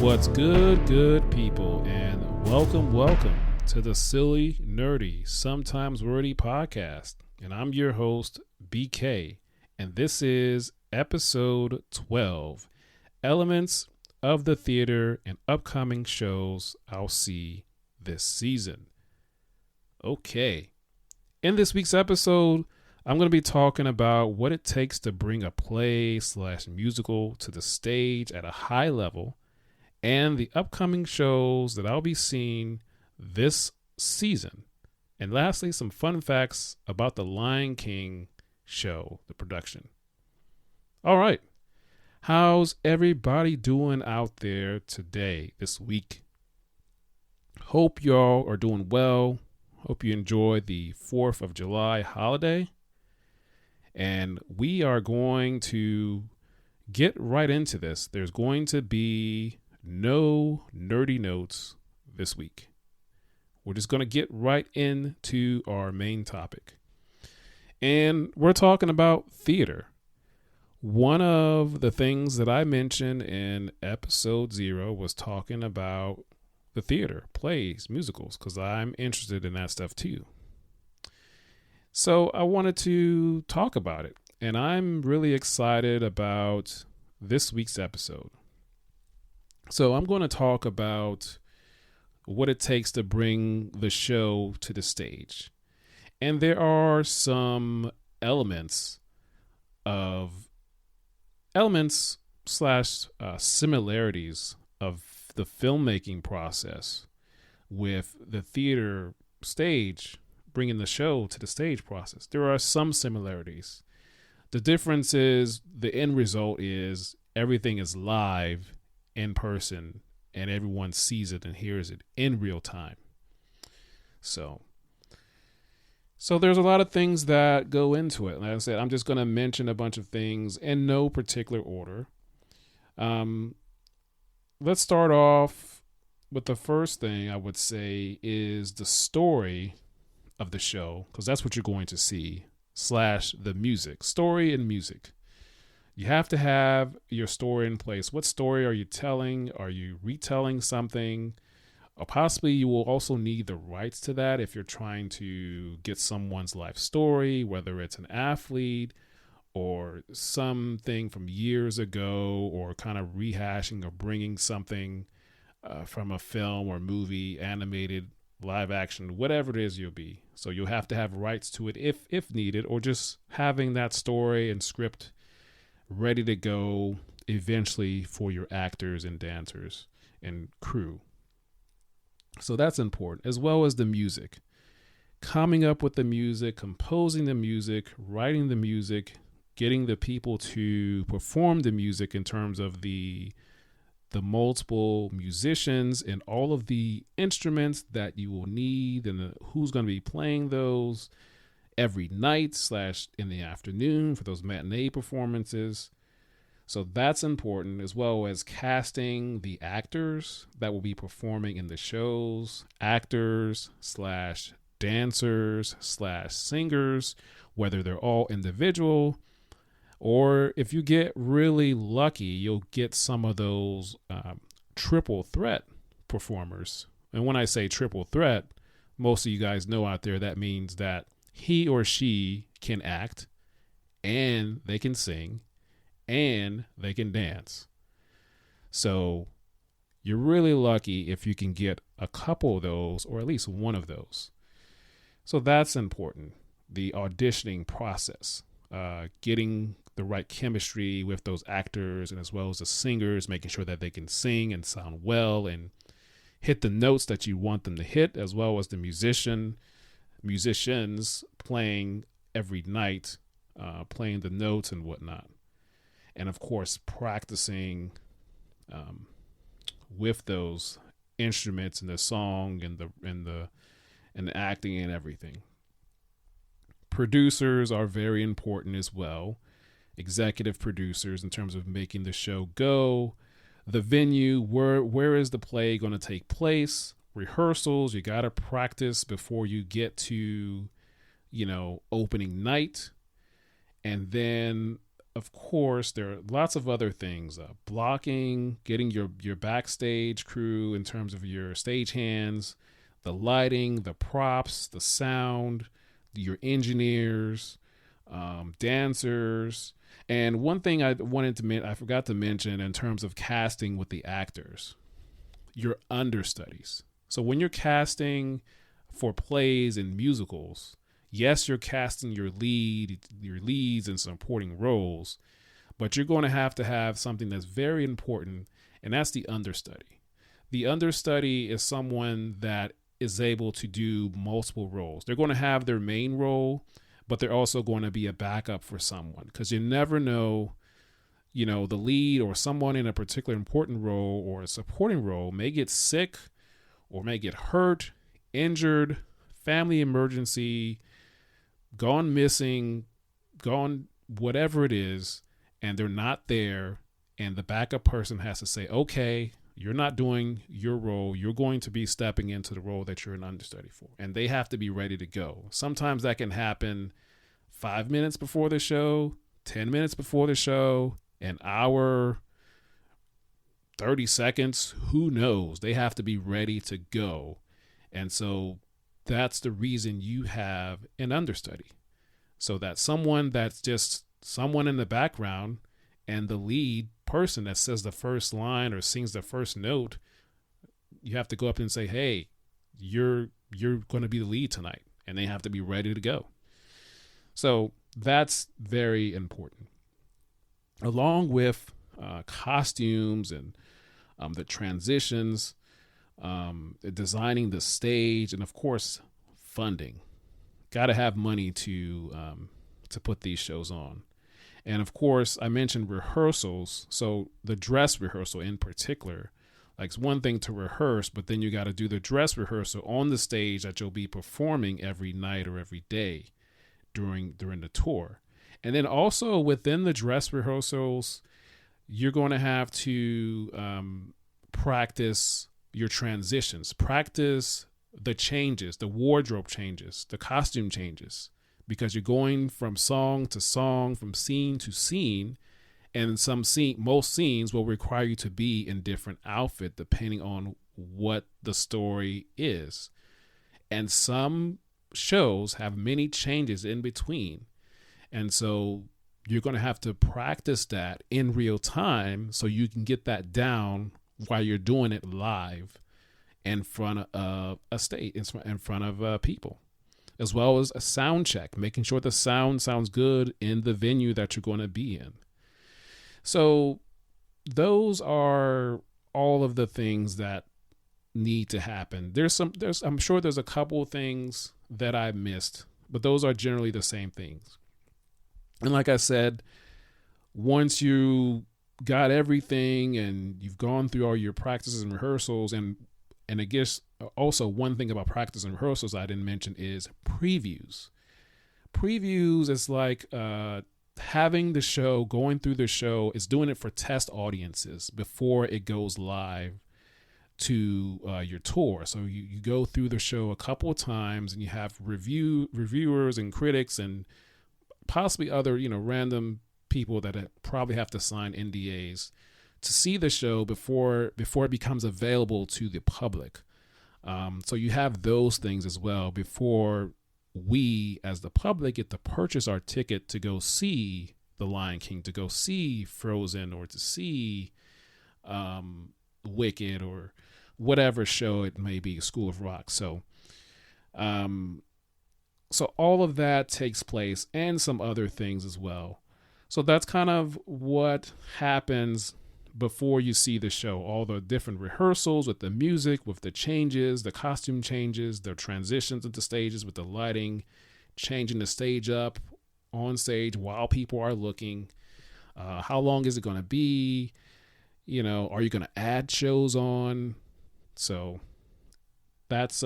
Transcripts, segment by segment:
What's good people, and welcome to the Silly, Nerdy, Sometimes Wordy podcast. And I'm your host, BK, and this is episode 12, Elements of the Theater and Upcoming Shows I'll See this Season. Okay, in this week's episode, I'm going to be talking about what it takes to bring a play/musical to the stage at a high level, and the upcoming shows that I'll be seeing this season. And lastly, some fun facts about the Lion King show, the production. All right. How's everybody doing out there today, this week? Hope y'all are doing well. Hope you enjoyed the 4th of July holiday. And we are going to get right into this. There's going to be no nerdy notes this week. We're just going to get right into our main topic. And we're talking about theater. One of the things that I mentioned in episode 0 was talking about the theater, plays, musicals, because I'm interested in that stuff too. So I wanted to talk about it. And I'm really excited about this week's episode. So I'm going to talk about what it takes to bring the show to the stage. And there are some elements slash similarities of the filmmaking process with the theater stage, bringing the show to the stage process. There are some similarities. The difference is the end result is everything is live in person and everyone sees it and hears it in real time. So there's a lot of things that go into it. Like I said, I'm just going to mention a bunch of things in no particular order. Let's start off with the first thing I would say is the story of the show, because that's what you're going to see, / the music, story and music. You have to have your story in place. What story are you telling? Are you retelling something? Or possibly you will also need the rights to that if you're trying to get someone's life story, whether it's an athlete or something from years ago, or kind of rehashing or bringing something from a film or movie, animated, live action, whatever it is you'll be. So you'll have to have rights to it if needed, or just having that story and script ready to go eventually for your actors and dancers and crew. So that's important, as well as the music. Coming up with the music, composing the music, writing the music, getting the people to perform the music in terms of the multiple musicians and all of the instruments that you will need, and who's going to be playing those every night / in the afternoon for those matinee performances. So that's important, as well as casting the actors that will be performing in the shows, actors / dancers / singers, whether they're all individual, or if you get really lucky, you'll get some of those triple threat performers. And when I say triple threat, most of you guys know out there that means that he or she can act, and they can sing, and they can dance. So you're really lucky if you can get a couple of those, or at least one of those. So that's important. The auditioning process, getting the right chemistry with those actors, and as well as the singers, making sure that they can sing and sound well and hit the notes that you want them to hit, as well as the musicians playing every night, playing the notes and whatnot. And of course, practicing with those instruments and the song and the acting and everything. Producers are very important as well. Executive producers, in terms of making the show go. The venue, where is the play going to take place? Rehearsals, you got to practice before you get to, opening night. And then of course, there are lots of other things: blocking, getting your backstage crew in terms of your stage hands, the lighting, the props, the sound, your engineers, dancers. And one thing I forgot to mention in terms of casting with the actors, your understudies. So when you're casting for plays and musicals, yes, you're casting your leads and supporting roles, but you're going to have something that's very important, and that's the understudy. The understudy is someone that is able to do multiple roles. They're going to have their main role, but they're also going to be a backup for someone, because you never know, the lead or someone in a particular important role or a supporting role may get sick or may get hurt, injured, family emergency, gone missing, gone whatever it is, and they're not there, and the backup person has to say, okay, you're not doing your role. You're going to be stepping into the role that you're an understudy for. And they have to be ready to go. Sometimes that can happen 5 minutes before the show, 10 minutes before the show, an hour, 30 seconds, who knows? They have to be ready to go. And so that's the reason you have an understudy. So that someone that's just someone in the background, and the lead person that says the first line or sings the first note, you have to go up and say, hey, you're going to be the lead tonight. And they have to be ready to go. So that's very important. Along with costumes and the transitions, designing the stage, and of course, funding. Got to have money to put these shows on. And of course, I mentioned rehearsals. So the dress rehearsal in particular, like, it's one thing to rehearse, but then you got to do the dress rehearsal on the stage that you'll be performing every night or every day during the tour. And then also within the dress rehearsals, you're going to have to practice your transitions, practice the changes, the wardrobe changes, the costume changes, because you're going from song to song, from scene to scene, and most scenes will require you to be in different outfit depending on what the story is. And some shows have many changes in between. And so you're going to have to practice that in real time so you can get that down while you're doing it live in front of a stage, in front of people, as well as a sound check, making sure the sound sounds good in the venue that you're going to be in. So those are all of the things that need to happen. I'm sure there's a couple of things that I missed, but those are generally the same things. And like I said, once you got everything and you've gone through all your practices and rehearsals, and I guess also one thing about practice and rehearsals I didn't mention is previews. Previews is like having the show, going through the show, is doing it for test audiences before it goes live to your tour. So you go through the show a couple of times, and you have reviewers and critics and possibly other random people that probably have to sign NDAs to see the show before it becomes available to the public. So you have those things as well before we as the public get to purchase our ticket to go see The Lion King, to go see Frozen, or to see Wicked, or whatever show it may be, School of Rock. So all of that takes place, and some other things as well. So that's kind of what happens before you see the show. All the different rehearsals with the music, with the changes, the costume changes, the transitions into stages with the lighting, changing the stage up on stage while people are looking. How long is it going to be? Are you going to add shows on? So that's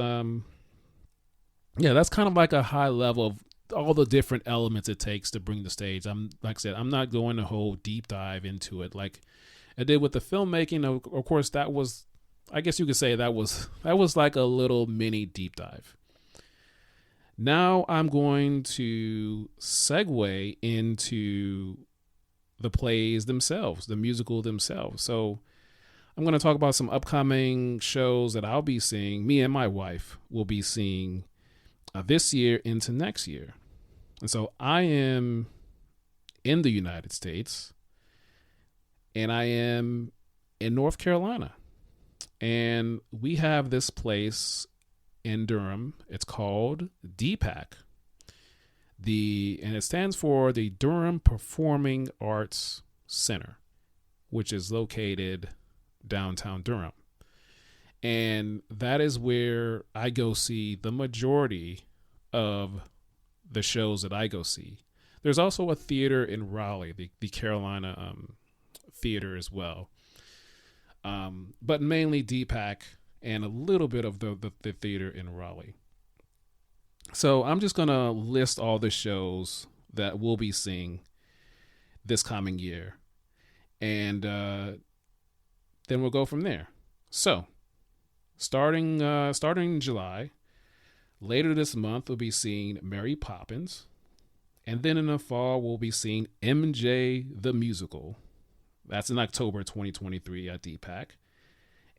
that's kind of like a high level of all the different elements it takes to bring the stage. Like I said, I'm not going a whole deep dive into it like I did with the filmmaking. Of course, that was, I guess you could say that was like a little mini deep dive. Now I'm going to segue into the plays themselves, the musical themselves. So I'm going to talk about some upcoming shows that I'll be seeing. Me and my wife will be seeing this year into next year. And so I am in the United States, and I am in North Carolina. And we have this place in Durham. It's called DPAC. And it stands for the Durham Performing Arts Center, which is located downtown Durham. And that is where I go see the majority of the shows that I go see. There's also a theater in Raleigh, the Carolina theater as well. But mainly DPAC and a little bit of the theater in Raleigh. So I'm just going to list all the shows that we'll be seeing this coming year. And then we'll go from there. So starting in July, later this month, we'll be seeing Mary Poppins. And then in the fall, we'll be seeing MJ the Musical. That's in October 2023 at DPAC.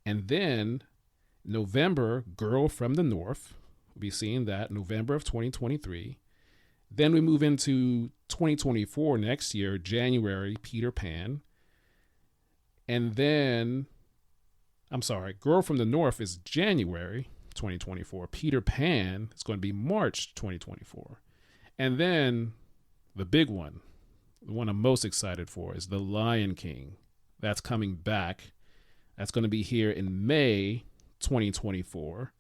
And then November, Girl from the North. We'll be seeing that November of 2023. Then we move into 2024 next year, January, Peter Pan. And then, Girl from the North is January 2024. Peter Pan is going to be March 2024. And then the big one, the one I'm most excited for, is The Lion King. That's coming back. That's going to be here in May 2024.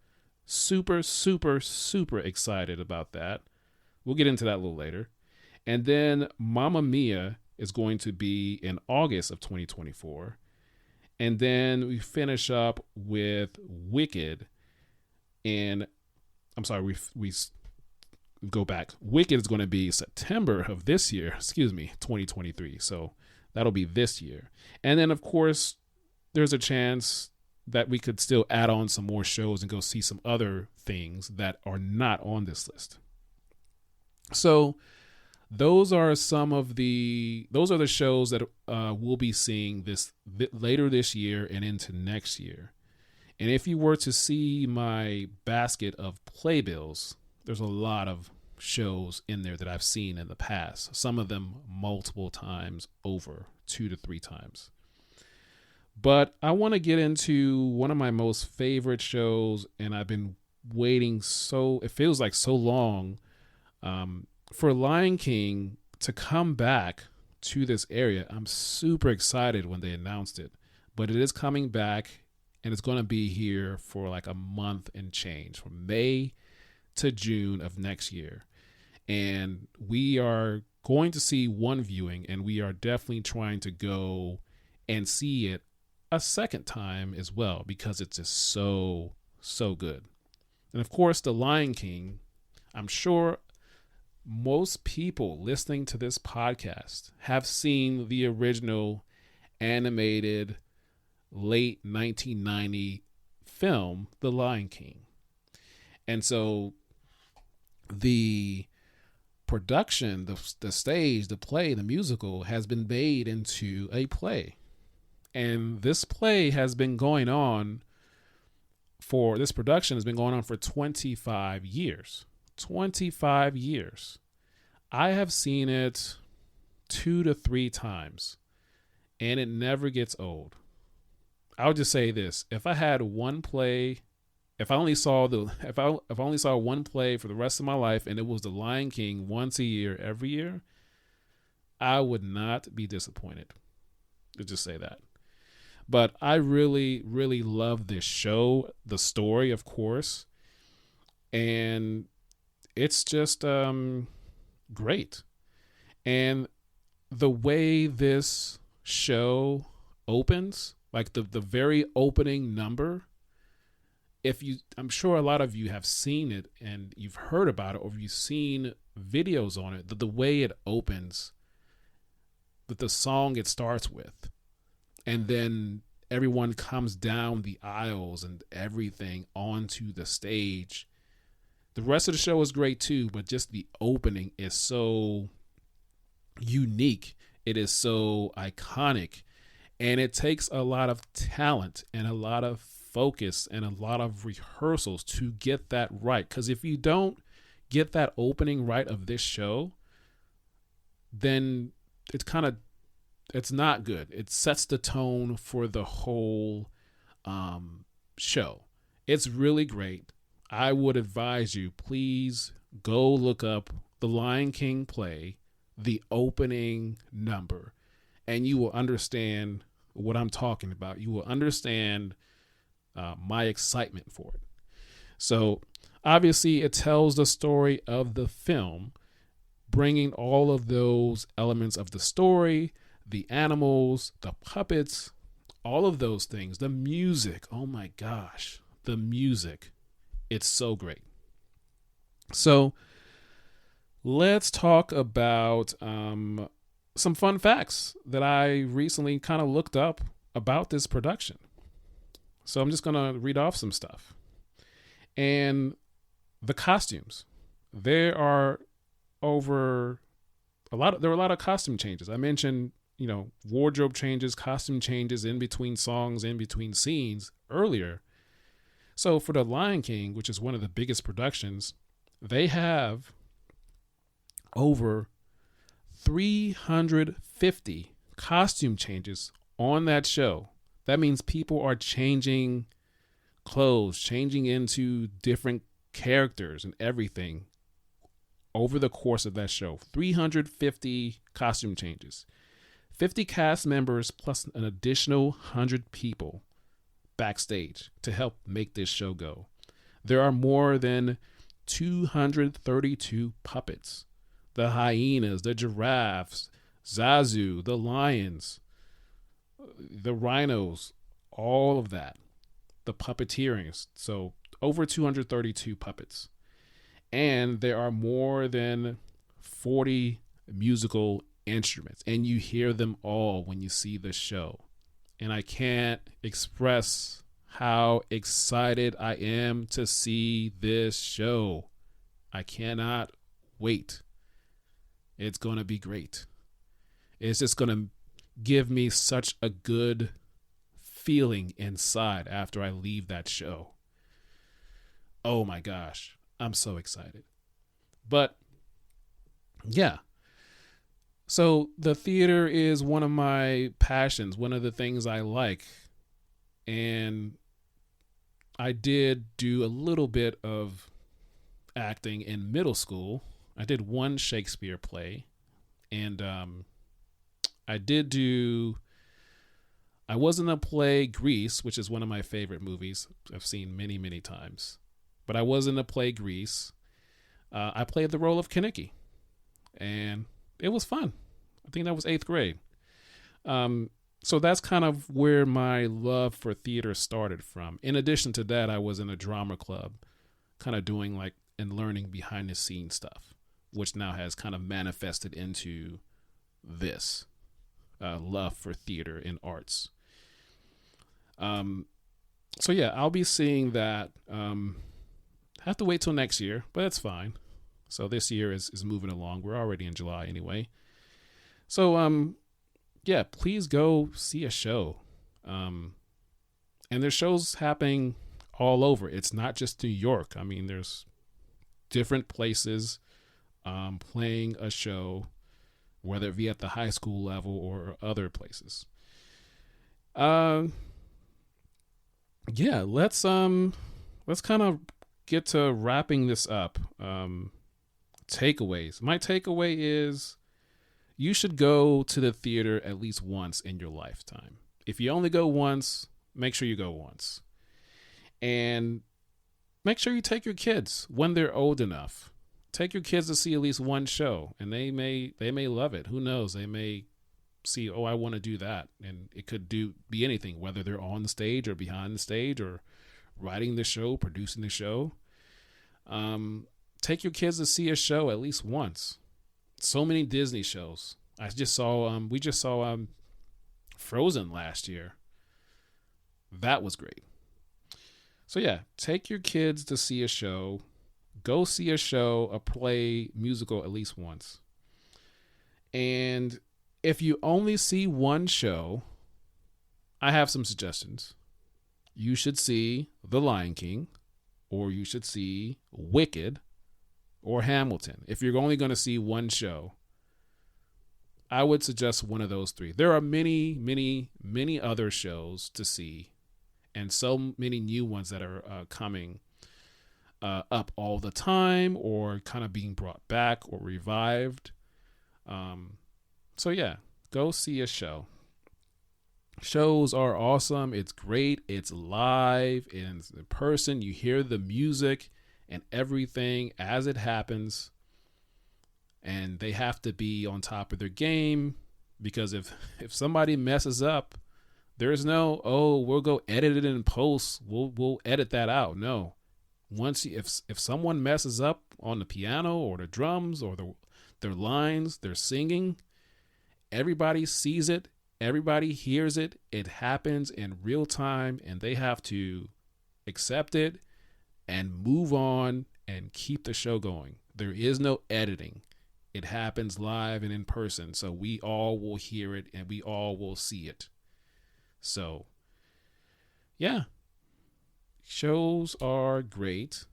Super, super, super excited about that. We'll get into that a little later. And then Mamma Mia is going to be in August of 2024. And then we finish up with Wicked we go back. Wicked is going to be September of this year, 2023. So that'll be this year. And then, of course, there's a chance that we could still add on some more shows and go see some other things that are not on this list. So those are the shows that we'll be seeing later this year and into next year. And if you were to see my basket of playbills, there's a lot of shows in there that I've seen in the past. Some of them multiple times over, 2 to 3 times. But I want to get into one of my most favorite shows, and I've been waiting it feels like so long, for Lion King to come back to this area. I'm super excited when they announced it, but it is coming back, and it's going to be here for like a month and change, from May to June of next year. And we are going to see one viewing, and we are definitely trying to go and see it a second time as well, because it's just so, so good. And of course, The Lion King, I'm sure most people listening to this podcast have seen the original animated late 1990 film, The Lion King. And so the production, the stage, the play, the musical has been made into a play. And this production has been going on for 25 years. 25 years. I have seen it 2 to 3 times, and it never gets old. I'll just say this: if I had one play, if I only saw one play for the rest of my life, and it was The Lion King once a year, every year, I would not be disappointed. I'll just say that. But I really, really love this show, the story, of course, and it's just great. And the way this show opens, like the very opening number, I'm sure a lot of you have seen it and you've heard about it, or you've seen videos on it, the way it opens, with the song it starts with, and then everyone comes down the aisles and everything onto the stage. The rest of the show is great too, but just the opening is so unique It is so iconic, and it takes a lot of talent and a lot of focus and a lot of rehearsals to get that right. Because if you don't get that opening right of this show, then it's not good. It sets the tone for the whole show. It's really great. I would advise you, please go look up the Lion King play, the opening number, and you will understand what I'm talking about. You will understand my excitement for it. So obviously it tells the story of the film, bringing all of those elements of the story, the animals, the puppets, all of those things, the music. Oh my gosh, the music. It's so great. So let's talk about some fun facts that I recently kind of looked up about this production. So I'm just going to read off some stuff. And the costumes. There are a lot of costume changes. I mentioned, wardrobe changes, costume changes in between songs, in between scenes earlier. So for The Lion King, which is one of the biggest productions, they have over 350 costume changes on that show. That means people are changing clothes, changing into different characters and everything over the course of that show. 350 costume changes. 50 cast members plus an additional 100 people backstage to help make this show go. There are more than 232 puppets. The hyenas, the giraffes, Zazu, the lions, the rhinos, all of that. The puppeteering. So over 232 puppets. And there are more than 40 musical instruments. And you hear them all when you see the show. And I can't express how excited I am to see this show. I cannot wait. It's going to be great. It's just going to give me such a good feeling inside after I leave that show. Oh my gosh. I'm so excited. But yeah. So the theater is one of my passions, one of the things I like. And I did do a little bit of acting in middle school. I did one Shakespeare play. And I was in a play, Grease, which is one of my favorite movies I've seen many, many times. But I was in the play Grease. I played the role of Kaneki, and it was fun. I think that was 8th grade. So that's kind of where my love for theater started from. In addition to that, I was in a drama club, kind of doing and learning behind the scenes stuff, which now has kind of manifested into this love for theater and arts. So yeah, I'll be seeing that. Have to wait till next year, but that's fine. So this year is moving along. We're already in July anyway. So yeah, please go see a show. And there's shows happening all over. It's not just New York. I mean, there's different places playing a show, whether it be at the high school level or other places. Yeah, let's kind of get to wrapping this up. Takeaways. My takeaway is you should go to the theater at least once in your lifetime. If you only go once, make sure you go once. And make sure you take your kids when they're old enough. Take your kids to see at least one show, and they may love it. Who knows? They may see, oh, I want to do that. And it could be anything, whether they're on the stage or behind the stage or writing the show, producing the show. Take your kids to see a show at least once. So many Disney shows. We just saw Frozen last year. That was great. So yeah, take your kids to see a show. Go see a show, a play, musical at least once. And If you only see one show, I have some suggestions. You should see The Lion King, or you should see Wicked, or Hamilton. If you're only going to see one show, I would suggest one of those three. There are many, many, many other shows to see, and so many new ones that are coming up all the time, or kind of being brought back or revived. So yeah, go see a show. Shows are awesome. It's great. It's live and it's in person. You hear the music and everything as it happens. And they have to be on top of their game, because if somebody messes up, there's no, oh, we'll go edit it in post. We'll edit that out. No. If someone messes up on the piano or the drums or their lines, their singing, everybody sees it. Everybody hears it. It happens in real time, and they have to accept it and move on and keep the show going. There is no editing. It happens live and in person, so we all will hear it and we all will see it. So, yeah, shows are great,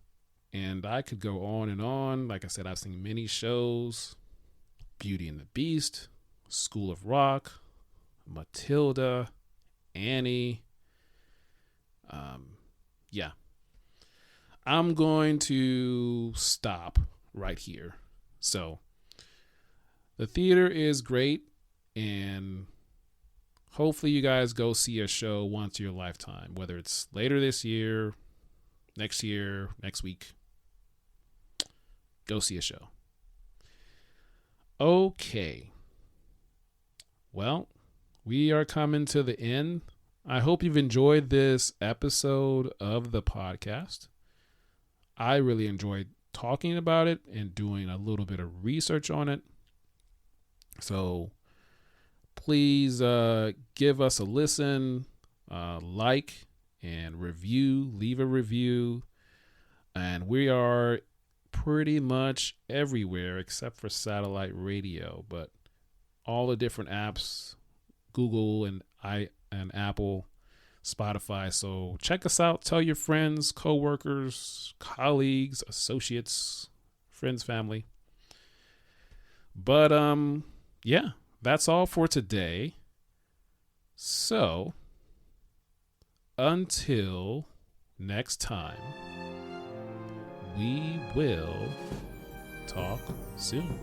and I could go on and on. Like I said, I've seen many shows: Beauty and the Beast, School of Rock, Matilda, Annie. Yeah. I'm going to stop right here. So, the theater is great, and hopefully you guys go see a show once in your lifetime, whether it's later this year, next week. Go see a show. Okay. Well, we are coming to the end. I hope you've enjoyed this episode of the podcast. I really enjoyed talking about it and doing a little bit of research on it. So please give us a listen, like, and review. Leave a review. And we are pretty much everywhere except for satellite radio, but all the different apps, Google and Apple, Spotify. So check us out. Tell your friends, coworkers, colleagues, associates, friends, family. But yeah, that's all for today. So until next time, we will talk soon.